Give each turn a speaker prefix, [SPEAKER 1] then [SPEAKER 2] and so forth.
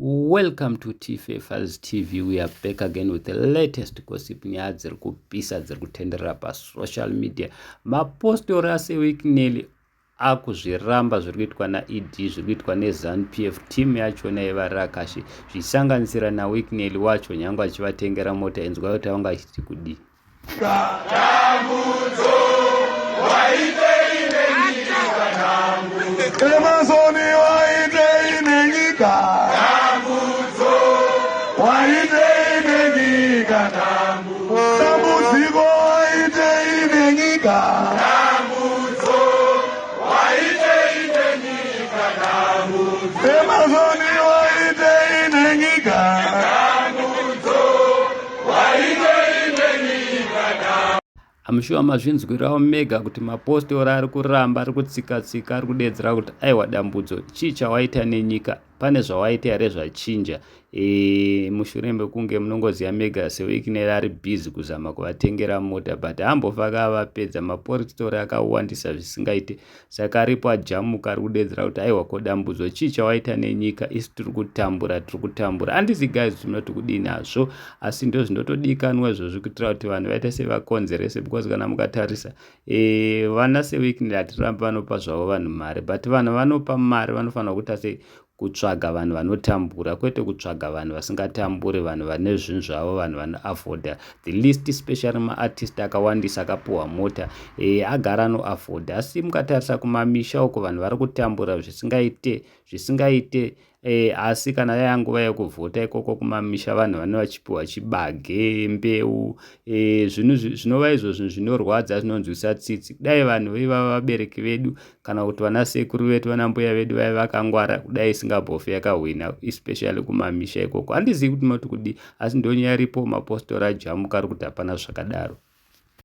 [SPEAKER 1] Welcome to TFFers TV. We are back again with the latest gossip nyaya dziri kupisa dziri kutenderera pasocial media. Mapostori aseWikineli akuzviramba zviri kuitwa naED, zviri kuitwa neZANU-PF, timu yachona yevaRakashi, zvichisanganisira naWikineli wacho nyange achivatengera mota. Inzwa kuti vanga achiti kudii. I'm sure mazvinzwirawo mega kuti mapostori ari kuramba ari kutsika-tsika ari kudedzera kuti aiwa dambudzo chii chawaita nenyika, pane zvawaita here zvachinja. Mushure mekunge munongoziva mega seWikineli ari bhizi kuzama kuvatengera mota, but hambofa akavapedza. Mapostori akawandisa zvisingaite, saka aripo ajamuka ari kudedzera kuti aiwa ko dambudzo chii chawaita nenyika, isi tiri kutambura. Handisi guys kuti munoti kudii nazvo, asi ndo zvinotodikanwa izvozvo kuitira kuti vanhu vaite sevakonzerese, because kana mukatarisa vana seWikineli hatirambi vanopa zvavo vanhu mari, but vanhu vanopa mari vanofanira kuita sei kutsvaga vanhu vanotambura, kwete kutsvaga vanhu vasingatamburi, vanhu vane zvinhu zvavo, vanhu vanoafodha. The least especially maartist akawandisa akapuhwa mota agara anoafodha. Asi mukatarisa kumamisha uko vanhu vari kutambura zvisingaite asi kana yaya nguva yekuvhota ikoko kumamisha vanhu vane vachipiwa chibage, mbeu, zvinova izvozvo zvinorwadza, zvinonzwisa tsitsi. Dai vanhu veiva vabereki vedu kana kuti vana sekuru vedu, vana mbuya vedu vaiva vakangwara, kudai isingabhofi yakahwina, especially kumamisha ikoko. Handizivi kuti moti kudii, asi ndonyaya iripo mapostori ajamuka ari kuti hapana zvakadaro.